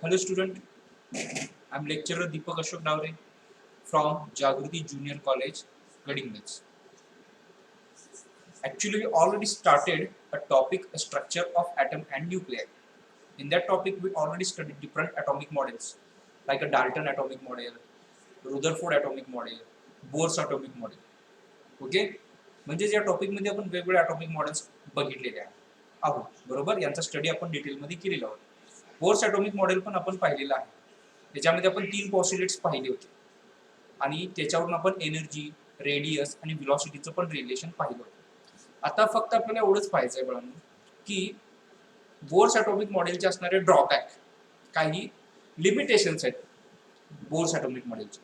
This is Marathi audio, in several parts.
Hello student, I am lecturer Deepak Ashok Davre from Jagruti Junior College, Gadinglach. Actually, we already started a topic, a structure of atom and nuclei. In that topic, we already studied different atomic models, like a Dalton atomic model, Rutherford atomic model, Bohr's atomic model. Okay, म्हणजे या टॉपिकमध्ये आपण वेगवेगळे atomic models बघितलेले आहोत, बरोबर. यांचा स्टडी आपण डिटेलमध्ये केलेला आहोत. बोर्स atomic model पण आपण पाहिलेला आहे. त्याच्यामध्ये आपण 3 पॉस्युलेट्स पाहिले होते आणि त्याच्यावरून आपण एनर्जी, रेडियस आणि व्हेलॉसिटीचं पण रिलेशन पाहिलं होतं. आता फक्त आपल्याला एवढंच पाहायचं आहे बाळांनो की बोर्स ॲटॉमिक मॉडेलचे असणारे ड्रॉबॅक, काही लिमिटेशन्स आहेत बोर्स ॲटॉमिक मॉडेलचे,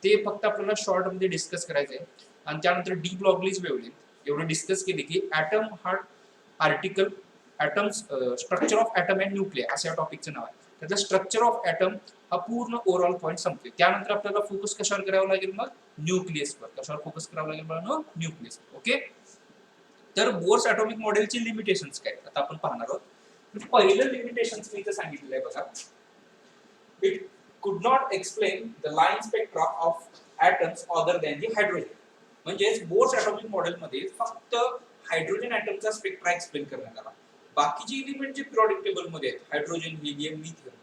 ते फक्त आपल्याला शॉर्टमध्ये डिस्कस करायचं आहे. आणि त्यानंतर डी ब्लॉगलीज वेवलेंथ एवढं डिस्कस केले की ॲटम हा article atoms structure of atom and nuclear असं या टॉपिकचं नाव आहे. त्यातलं स्ट्रक्चर ऑफ ॲटम हा पूर्ण ओव्हरऑल पॉईंट संपते. त्यानंतर आपल्याला फोकस कशावर करावं लागेल, मग न्यूक्लियसवर. कशावर फोकस करावं लागेल बाळांनो, न्यूक्लियस. ओके, तर बोर्स ॲटॉमिक मॉडेलचे लिमिटेशन्स काय आता आपण पाहणार आहोत. म्हणजे पहिलं लिमिटेशन्स मी इथे सांगितलेलं आहे बघा, it could not explain the line spectra of atoms other than the hydrogen. म्हणजेच बोर्स ॲटॉमिक मॉडेलमध्ये फक्त हायड्रोजन ॲटमचा स्पेक्ट्रा एक्सप्लेन करण्यात आला. बाकीचे एलिमेंट जे पिरियॉडिक टेबल मध्ये आहेत, हायड्रोजन, हिलियम, लिथियम,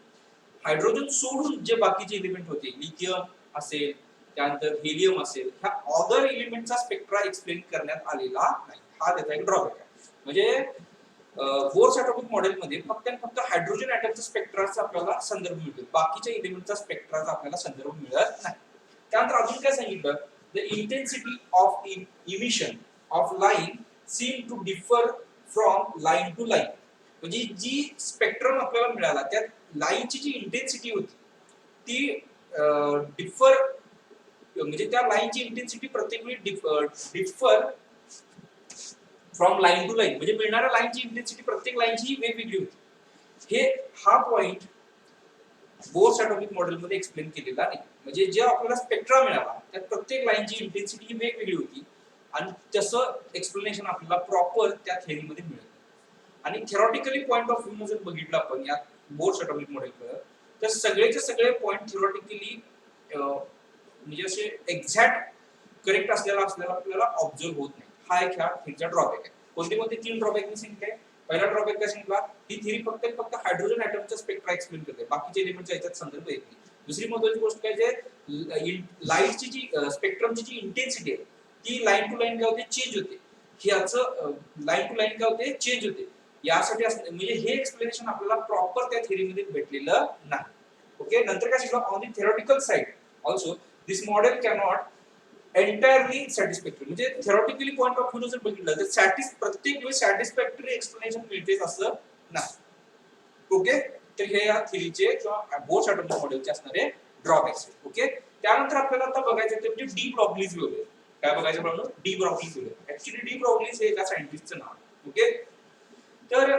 हायड्रोजन सोडून जे बाकीचे एलिमेंट होते, लिथियम असेल, त्यानंतर हेलियम असेल, ह्या अदर एलिमेंटचा स्पेक्ट्रा एक्सप्लेन करण्यात आलेला नाही. हा त्याचा एक ड्रॉबॅक आहे. म्हणजे बोर्स ॲटॉमिक मॉडेलमध्ये फक्त आणि फक्त हायड्रोजन ॲटमचा स्पेक्ट्राचा आपल्याला संदर्भ मिळतो, बाकीच्या एलिमेंटचा स्पेक्ट्राचा आपल्याला संदर्भ मिळत नाही. त्यानंतर अजून काय सांगितलं, the intensity of emission of line seem to differ from line to line. म्हणजे जी स्पेक्ट्रम आपल्याला मिळाला त्यात लाईनची जी इंटेन्सिटी होती ती डिफर, म्हणजे त्या लाईनची इंटेन्सिटी प्रत्येक वेळी differ from line to line, म्हणजे मिळणाऱ्या लाईनची इंटेन्सिटी प्रत्येक लाईनची वेगवेगळी होती. हा पॉइंट बोर्स ॲटॉमिक मॉडेलमध्ये एक्सप्लेन केलेला नाही. म्हणजे जे आपल्याला स्पेक्ट्रा मिळाला त्यात प्रत्येक लाईनची इंटेन्सिटी ही वेगवेगळी होती आणि तसं एक्सप्लेनेशन आपल्याला प्रॉपर त्या थेअरीमध्ये मिळत. आणि थेरॉटिकली पॉइंट ऑफ व्ह्यू जर बघितलं आपण या बोर्स ॲटॉमिक मॉडेलकडे, तर सगळेचे सगळे पॉइंट थेरॉटिकली म्हणजे असे एक्झॅक्ट करेक्ट असलेला आपल्याला ऑब्झर्व होत नाही. हा एक ह्याचा ड्रॉबॅक आहे. कोणते 3 ड्रॉबॅक मी सांगितले. पहिला ड्रॉबॅक काय सांगितला, ही थेरी फक्त हायड्रोजन ॲटमचा स्पेक्ट्रा एक्सप्लेन करते, बाकीचे एलिमेंटच्या याच्यात संदर्भ येत नाही. दुसरी महत्त्वाची गोष्ट काय, जे लाईटची जी स्पेक्ट्रमची जी इंटेन्सिटी आहे ती लाईन टू लाईन काय होते, चेंज होते. ह्याचं लाईन टू लाईन काय होते, चेंज होते. यासाठी म्हणजे हे एक्सप्लेनेशन आपल्याला प्रॉपर त्या थेरीमध्ये भेटलेलं नाही. ओके, नंतर काय शिकलो, on the theoretical side also this model cannot entirely satisfactory. म्हणजे थेरॉटिकली पॉइंट ऑफ व्ह्यू जर बघितलं तर प्रत्येक वेळी सॅटिस्फॅक्टरी एक्सप्लेनेशन मिळतेच असं नाही. ओके, तर हे या थेरीचे किंवा बोर्स ॲटॉमिक मॉडेलचे असणारे ड्रॉबॅक्स आहेत. ओके, त्यानंतर आपल्याला आता बघायचं ते म्हणजे डी ब्रॉग्लीज वेव्हलेंथ. काय बघायचं म्हणून, D Broglie's wavelength. Actually D ब्रॉग्लीज हे एका सायंटिस्टचं नाव आहे. ओके, तर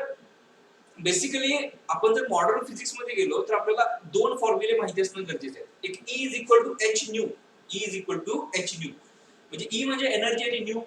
बेसिकली आपण जर मॉडर्न फिजिक्स मध्ये गेलो तर आपल्याला 2 फॉर्म्युले माहिती असणं गरजेचं आहे. एक E is equal to h nu. E is equal to h nu म्हणजे E म्हणजे एनर्जी आणि न्यू,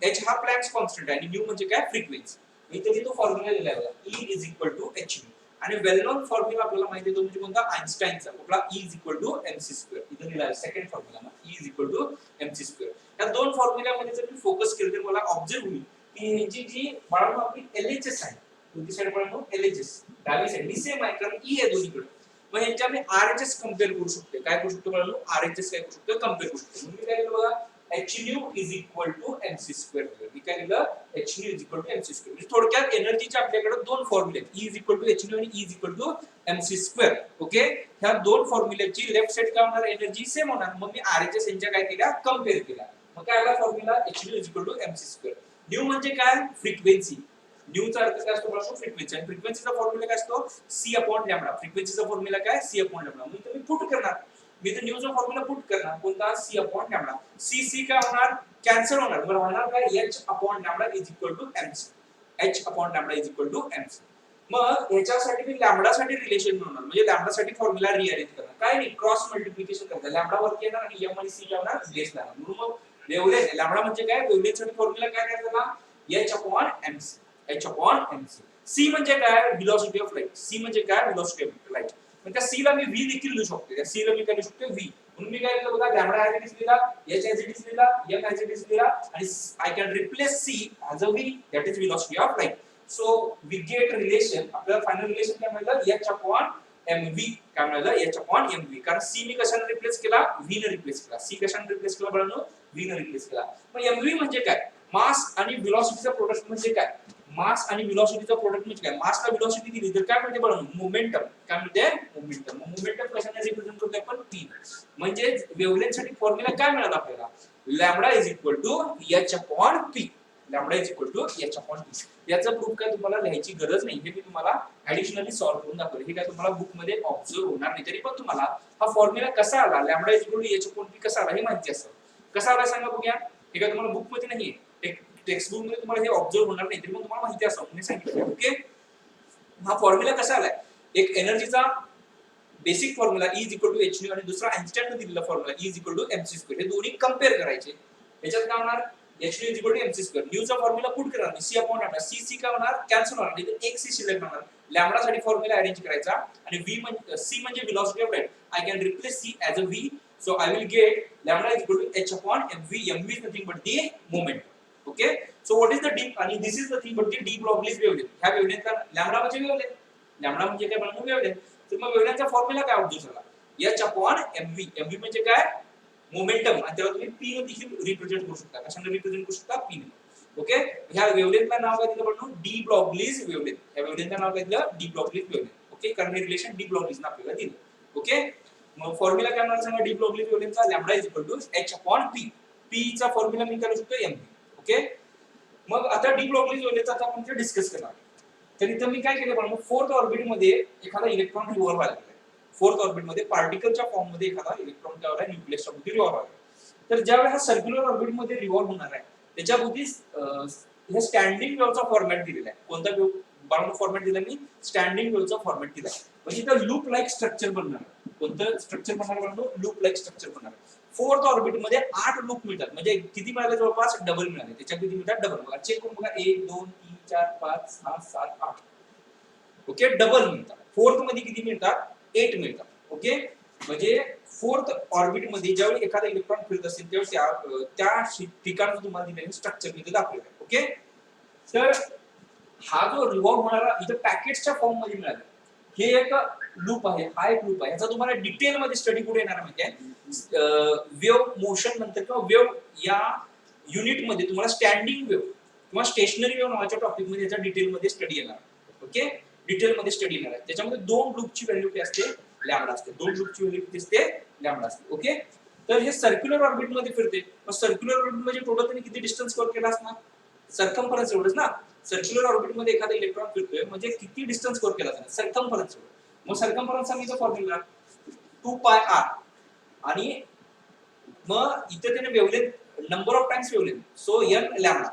H हा प्लँक्स कॉन्स्टंट आहे आणि न्यू म्हणजे काय, फ्रिक्वेन्सी. इथे तो फॉर्म्युला दिलाय बघा, E is equal to h nu. आणि वेल नोन फॉर्म्युला आपल्याला माहिती आहे तो म्हणजे कोणता, आइन्स्टाईनचा. कुठला, E is equal to mc square. इथे दिला आहे second formula, E is equal to mc square. या 2 फॉर्म्युल्यामध्ये जर मी फोकस केलं तर मला ऑब्झर्व होईल की ह्याची जी बाळांनो आपली LHS आहे, कोणती साइड पडतो, LHS डावी साइड ही सेम आहे कारण E आहे दोन्हीकडे. मग यांच्या मी RHS कंपेअर करू शकतो. काय करू शकतो बाळांनो, RHS काय करू शकतो, कंपेअर करू शकतो. म्हणून मी काय केलं बघा, hν is equal to mc square. मी काय केलं, hν is equal to mc square. म्हणजे थोडक्यात एनर्जीचे आपल्याकडे 2 फॉर्म्युले आहेत, E is equal to hν आणि E is equal to mc square. Okay, ह्या 2 फॉर्म्युल्याची लेफ्ट साइड काय होणार, एनर्जी सेम होणार. मग मी RHS यांच्या काय केल्या, कंपेअर केला. मग काय आला formula, hν is equal to mc square. Nu म्हणजे काय, फ्रिक्वेन्सी. न्यूचा अर्थ काय असतो बाळांनो, फ्रिक्वेन्सी. आणि फ्रिक्वेन्सीचा फॉर्म्युला काय असतो, c अपॉन लॅम्बडा. फ्रिक्वेन्सीचा फॉर्म्युला काय, c अपॉन लॅम्बडा. मी तुम्ही पुट करणार, मी तर न्यूचा फॉर्म्युला पुट करणार, कोणता, c अपॉन लॅम्बडा. c काय होणार, कॅन्सल होणार. मग होणार काय, h upon lambda is equal to mc. h upon lambda is equal to mc. मग ह्याच्यासाठी मी लॅम्बडासाठी रिलेशन मिळवणार, म्हणजे लॅम्बडासाठी फॉर्म्युला रिअरेंज करणार. काय नाही, क्रॉस मल्टिप्लिकेशन करणार. लॅम्बडा वरती येणार आणि m आणि c काय होणार, बेस लागणार. म्हणून मग वेव्हलेंथ, लॅम्बडा म्हणजे काय, वेव्हलेंथसाठी फॉर्म्युला काय करायचा, h upon mc. h upon mc. c म्हणजे काय, व्हेलॉसिटी ऑफ लाइट. c म्हणजे काय, व्हेलॉसिटी ऑफ लाइट. त्या सी ला मी व्ही देखील लिहू शकतो. त्या सी ला मी काय लिहू शकतो व्ही. म्हणून मी काय केलं बघा, लॅम्बडा ऍज इट इज लिहिला, एच ऍज इट इज लिहिला, एम ऍज इट इज लिहिला आणि I can replace c as a v, that is velocity of light. So we get relation, आपल्याला फायनल रिलेशन काय मिळालं, एच अपॉन mv काय मिळालं, h अपॉन mv. कारण c मी कशाने रिप्लेस केला, v ने रिप्लेस केला. c कशाने रिप्लेस केला बाळांनो, v ने रिप्लेस केला. मग mv म्हणजे काय, मास आणि व्हेलॉसिटीचा प्रोडक्ट म्हणजे काय, मास आणि व्हेलॉसिटीचा प्रोडक्ट म्हणजे काय, मासला व्हेलॉसिटी दिली तर काय मिळते बाळांनो, मोमेंटम. काय मिळते, मोमेंटम. मोमेंटम कशाने रिप्रेझेंट करतो आपण, p. म्हणजे वेव्हलेंथसाठी फॉर्म्युला काय मिळाला आपल्याला, lambda is equal to h upon p. Lambda is equal to h upon p. याचा प्रूफ काय तुम्हाला लिहायची गरज नाही, हे मी तुम्हाला ऍडिशनली सॉल्व्ह करून दाखवलं. हे काय तुम्हाला बुक मध्ये ऑब्झर्व होणार नाही, तरी पण तुम्हाला हा फॉर्म्युला कसा आला, lambda is equal to h upon p कसा आला हे माहिती असेल. कसा आला सांगा बघूया. हे काय तुम्हाला बुक मध्ये नाहीये, टेक्स्ट बुक मध्ये तुम्हाला हे ऑब्झर्व होणार नाही, तरी पण तुम्हाला माहिती असेल मी सांगितलं. ओके, हा फॉर्म्युला कसा आलाय, एक एनर्जीचा basic formula E is equal to h आणि दुसरा आइन्स्टाईनने दिलेला formula E is equal to mc square. हे दोन्ही कंपेअर करायचे. याच्यात काय होणार, h is equal to mc square. Nu चा फॉर्म्युला पुट करणार, c अपॉन लॅम्बडा. c काय होणार, कॅन्सल होणार, इथे एक c शिल्लक राहणार. लॅम्बडा साठी फॉर्म्युला अरेंज करायचा आणि v म्हणजे c म्हणजे velocity of light. I can replace c as a v. So I will get lambda is equal to h upon mv. mv is nothing but the moment. Okay, so what is the de, आणि this is nothing but the de Broglie's wavelength. ह्या वेव्हलेंथला लॅम्बडा म्हणजे वेव्हलेंथ, लॅम्बडा म्हणजे काय बनवू वेव्हलेंथ. तर मग वेव्हलेंथचा फॉर्म्युला काय ऑब्झर्व झाला, h अपॉन mv. mv म्हणजे काय, मोमेंटम, आणि त्याला तुम्ही p ने देखील रिप्रेझेंट करू शकता. कशाने रिप्रेझेंट करू शकता, p ने. ओके, ह्या वेव्हलेंथला नाव काय दिलं म्हणून, डी ब्रॉग्लीज वेव्हलेंथ. ह्या वेव्हलेंथला नाव काय दिलं, डी ब्रॉग्लीज वेव्हलेंथ. ओके, कारण हे रिलेशन डी ब्रॉग्लीज ने आपल्याला दिलं. ओके, मग फॉर्म्युला काय म्हणणार सांगा, डी ब्रॉग्लीज वेव्हलेंथचा lambda is equal to h upon p. p चा फॉर्म्युला मी करू शकतो mv. ओके, मग आता डी ब्रॉग्लीज वेव्हलेंथचा आता आपण डिस्कस करणार. तर इथं मी काय केलं म्हणून, फोर्थ ऑर्बिट मध्ये एखादा इलेक्ट्रॉन रिव्हॉल्व व्हायला लागला. फोर्थ ऑर्बिट मध्ये पार्टिकलच्या फॉर्म मध्ये एखादा इलेक्ट्रॉन काय होता, न्यूक्लियसच्या भोवती रिव्हॉल्व होतो. तर ज्यावेळेस हा सर्क्युलर ऑर्बिट मध्ये रिव्हॉल्व होणार आहे, त्याच्या भोवती हे स्टँडिंग वेव्हचा फॉर्मॅट दिलेला आहे. कोणता बाउंड फॉर्मॅट दिला मी, स्टँडिंग वेव्हचा फॉर्मॅट दिला आहे. म्हणजे इथं लूप लाईक स्ट्रक्चर बनणार. कोणतं स्ट्रक्चर बनणार म्हणतो, लूप लाईक स्ट्रक्चर बनणार. फोर्थ ऑर्बिट मध्ये 8 लूप मिळतात. म्हणजे किती मिळाले, जवळपास डबल मिळाले. त्याच्या किती मिळतात, डबल. बघा चेक करून बघा, 1 2 3 4 5 6 7 8. ओके, डबल मिळतात. फोर्थ मध्ये किती मिळतात, 8 मिळतात. ओके, म्हणजे फोर्थ ऑर्बिट मध्ये ज्यावेळी एखादा इलेक्ट्रॉन फिरत असेल त्यावेळी त्या ठिकाणी तुम्हाला दिलेले स्ट्रक्चर मी दाखवलेलं आहे. ओके, तर हा जो रिव्हॉल्व होणारा इथं पॅकेट्सच्या फॉर्म मध्ये मिळाला, हे एक लूप आहे, हा एक लूप आहे. याचा तुम्हाला डिटेल मध्ये स्टडी कुठे येणार म्हणजे वेव्ह मोशन नंतर किंवा वेव्ह या युनिट मध्ये तुम्हाला स्टँडिंग वेव्ह किंवा स्टेशनरी वेव्ह नावाच्या टॉपिक मध्ये याचा डिटेल मध्ये स्टडी येणार. ओके, डिटेल मध्ये स्टडी येणार आहे. त्याच्यामध्ये 2 लूपची व्हॅल्यू काय असते, लॅम्बडा असते. 2 लूपची व्हॅल्यू किती असते, लॅम्बडा असते. ओके, तर हे सर्क्युलर ऑर्बिट मध्ये फिरते. मग सर्क्युलर ऑर्बिट मध्ये टोटल त्यांनी किती डिस्टन्स कव्हर केला असणार, सर्कम्फरन्स एवढंच ना. सर्क्युलर ऑर्बिट मध्ये एखादा इलेक्ट्रॉन फिरतोय म्हणजे किती डिस्टन्स कव्हर केला असणार, सर्कम्फरन्स एवढं. मग सर्कम्फरन्सचा मी फॉर्म्युला 2 पाय r, आणि मग इथे त्याने wavelength number of times wavelength, so n lambda.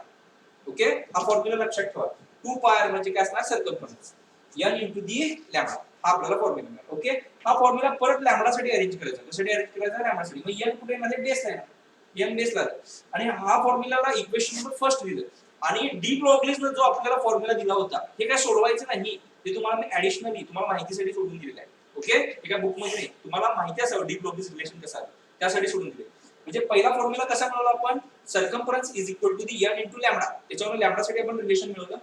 Okay, हा फॉर्म्युला लक्षात ठेवा. 2 पाय r म्हणजे काय असणार, सर्कम्फरन्स, n इंटू दी लॅम्बडा. हा आपल्याला फॉर्म्युला मिळाला. ओके, हा फॉर्म्युला परत लॅम्बडा साठी अरेंज करायचा. कशासाठी अरेंज करायचा, लॅम्बडा साठी. मग n कुठे येणार, बेस ला येणार, n बेस ला. आणि हा फॉर्म्युलाला इक्वेशन नंबर फर्स्ट दिलं. आणि डी ब्रॉग्लीजने जो आपल्याला फॉर्म्युला दिला होता, हे काय सोडवायचं नाही, ते तुम्हाला मी ऍडिशनली तुम्हाला माहितीसाठी सोडून दिलेलं आहे. ओके, हे काय बुक मध्ये नाही, तुम्हाला माहिती असावं डी ब्रॉग्लीज रिलेशन कसं आहे त्यासाठी सोडून दिले. म्हणजे पहिला फॉर्म्युला कसा मिळवला आपण, circumference is equal to the n into lambda. त्याच्यावर लॅम्बडा साठी आपण रिलेशन मिळवलं.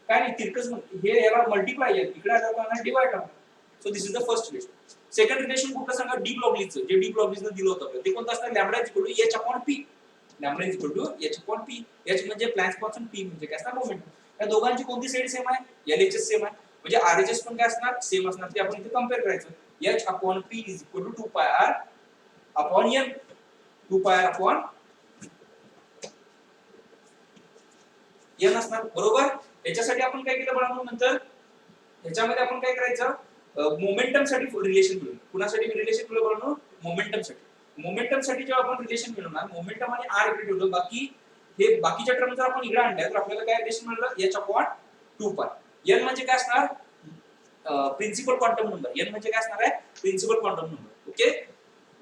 काय नाही, तिरकस हे याला मल्टिप्लाय आहे, इकडे आल्यावर डिवाइड होणार. So this is the first relation. Second relation कुठलं सांगा, डी ब्रॉग्लीजचं, जे डी ब्रॉग्लीजने दिलं होतं ते कोणतं असणार, lambda is equal to h upon p. Lambda is equal to h upon p. h म्हणजे प्लॅंक्स कॉन्स्टंट, p म्हणजे काय असणार, मोमेंटम. या दोघांची कोणती साइड सेम आहे, LHS सेम आहे. म्हणजे RHS पण काय असणार, सेम असणार. ते आपण इथे कंपेअर करायचं. h upon p is equal to 2 pi r upon n. 2 pi r upon n असणार, बरोबर. याच्यासाठी आपण काय केलं बघा, नंतर ह्याच्यामध्ये आपण काय करायचं, मोमेंटम साठी रिलेशन मिळवलं. कुणासाठी रिलेशन मिळवलं बघा, मोमेंटम साठी. मोमेंटम साठी जेव्हा आपण रिलेशन मिळवणार, मोमेंटम आणि r इकडे ठेवलं, बाकी हे बाकीच्या टर्म जर आपण इकडे आणल्या तर आपल्याला काय रिलेशन मिळालं, h अपॉन 2 पाय. n म्हणजे काय असणार, प्रिन्सिपल क्वांटम नंबर. n म्हणजे काय असणार आहे, प्रिन्सिपल क्वांटम नंबर. ओके,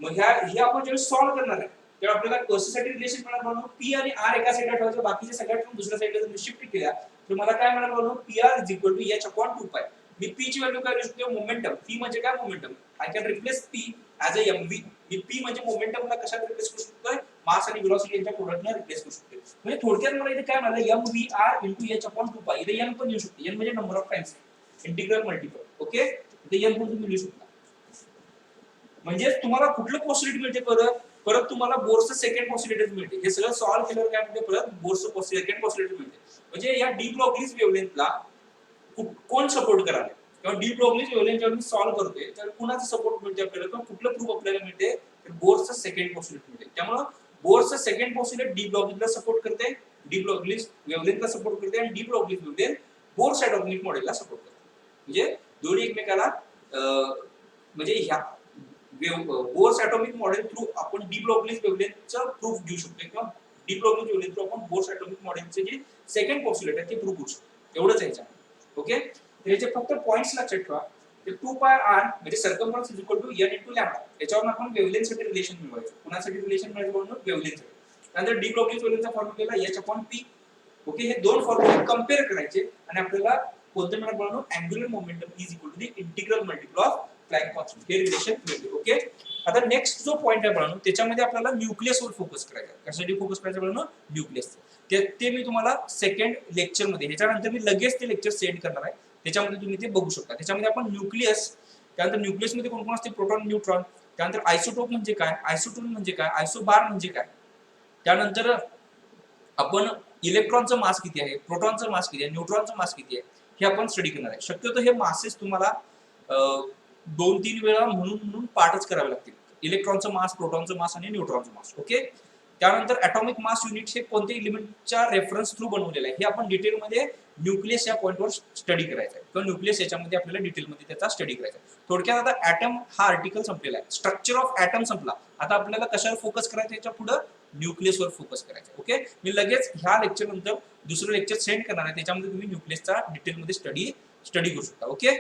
मग हे आपण जेव्हा सॉल्व्ह करणार आहे तेव्हा आपल्याला कशासाठी रिलेशन मिळणार म्हणून, p आणि r एका साइडला ठेवायचं, बाकीच्या सगळ्या टर्म दुसऱ्या साइडला जर शिफ्ट केल्या तर मला काय मिळणार म्हणून, pr is equal to h upon 2 pi. Me P ची व्हॅल्यू काय लिहू शकतो मोमेंटम. पी म्हणजे काय momentum. I can replace P as a MV. Me P म्हणजे मोमेंटमला कशात रिप्लेस करू शकतोय मास आणि व्हेलॉसिटी यांच्या प्रोडक्टने रिप्लेस करू शकतो. म्हणजे थोडक्यात मला इथे काय म्हणाले mvr into h upon 2 इथे n पण लिहू शकतो. n म्हणजे number of times integral multiple. Okay इथे n पण तुम्ही लिहू शकता. म्हणजे तुम्हाला कुठलं पॉसिबिलिटी मिळते परत परत तुम्हाला बोर्सचं सेकंड पॉसिबिलिटी मिळते. हे सगळं सॉल्व्ह केल्यावर काय मिळते परत बोर्सचं सेकंड पॉसिबिलिटी मिळते. म्हणजे या डी ब्रॉग्लीज वेव्हलेंथला कोण सपोर्ट करायला किंवा डी ब्रॉग्लीज वेव्हलेंथ जेव्हा मी सॉल्व्ह करतोय तर कुणाचा सपोर्ट मिळते आपल्याला किंवा कुठलं प्रूफ आपल्याला मिळते तर बोर्सचं सेकंड पॉसिबिलिटी मिळते. त्यामुळे बोर्सचं सेकंड पॉसिबिलिटी डी ब्रॉग्लीजला सपोर्ट करते, डी ब्रॉग्लीज वेव्हलेंथला सपोर्ट करते आणि D Broglie's wavelength bourse atomic मॉडेलला सपोर्ट करते. म्हणजे दोन्ही एकमेकाला म्हणजे ह्या बोर्स ॲटॉमिक मॉडेल थ्रू आपण डी ब्रॉग्लीज वेव्हलेंथचं प्रूफ घेऊ शकतो किंवा डी ब्रॉग्लीज वेव्हलेंथ थ्रू आपण बोर्स ॲटॉमिक मॉडेलचे जे सेकंड पॉसिबिलिटी आहे ते प्रूफ करू शकतो. एवढंच आहे याच्यामध्ये. ओके तर याचे फक्त पॉइंट्स लक्षात ठेवा. ते 2 पाय r म्हणजे circumference is equal to n into lambda. याच्यावरून आपण वेव्हलेंथ साठी रिलेशन मिळवायचं. कुणासाठी रिलेशन मिळवायचं म्हणून वेव्हलेंथ साठी. नंतर डी ब्रॉग्लीज वेव्हलेंथचा formula h upon p. Okay हे दोन फॉर्म्युले कंपेअर करायचे आणि आपल्याला कोणतं मिळणार म्हणून angular momentum is equal to the integral multiple of flying constant हे रिलेशन मिळते. ओके आता नेक्स्ट जो पॉइंट आहे म्हणून त्याच्यामध्ये आपल्याला न्यूक्लियसवर फोकस करायचा. कशासाठी फोकस करायचं म्हणून न्यूक्लियस. ते मी तुम्हाला सेकंड लेक्चर मध्ये ह्याच्यानंतर मी लगेच ते लेक्चर सेंड करणार आहे. त्याच्यामध्ये तुम्ही ते बघू शकता. त्याच्यामध्ये आपण न्यूक्लियस त्यानंतर न्यूक्लियस मध्ये कोण कोण असते प्रोटॉन न्यूट्रॉन त्यानंतर आयसोटोप म्हणजे काय आयसोटोन म्हणजे काय आयसोबार म्हणजे काय त्यानंतर आपण इलेक्ट्रॉनचं मास किती आहे प्रोटॉनचं मास किती आहे न्यूट्रॉनचं मास किती आहे हे आपण स्टडी करणार आहे. शक्यतो हे मासेस तुम्हाला 2-3 वेळा म्हणून पाठच करावे लागतील. इलेक्ट्रॉनचं मास प्रोटॉनचं मास आणि न्यूट्रॉनचं मास. ओके त्यानंतर ॲटॉमिक मास युनिट हे कोणत्या एलिमेंटच्या रेफरन्स थ्रू बनवलेलं आहे हे आपण डिटेलमध्ये न्यूक्लियस या पॉइंटवर स्टडी करायचं आहे किंवा न्यूक्लियस याच्यामध्ये आपल्याला डिटेलमध्ये त्याचा स्टडी करायचा आहे. थोडक्यात आता ॲटम हा आर्टिकल संपलेला आहे. स्ट्रक्चर ऑफ ॲटम संपला. आता आपल्याला कशावर फोकस करायचं याच्या पुढे न्यूक्लियसवर फोकस करायचं. ओके मी लगेच ह्या लेक्चर नंतर दुसरं लेक्चर सेंड करणार आहे. त्याच्यामध्ये तुम्ही न्यूक्लियसचा डिटेलमध्ये स्टडी करू शकता. ओके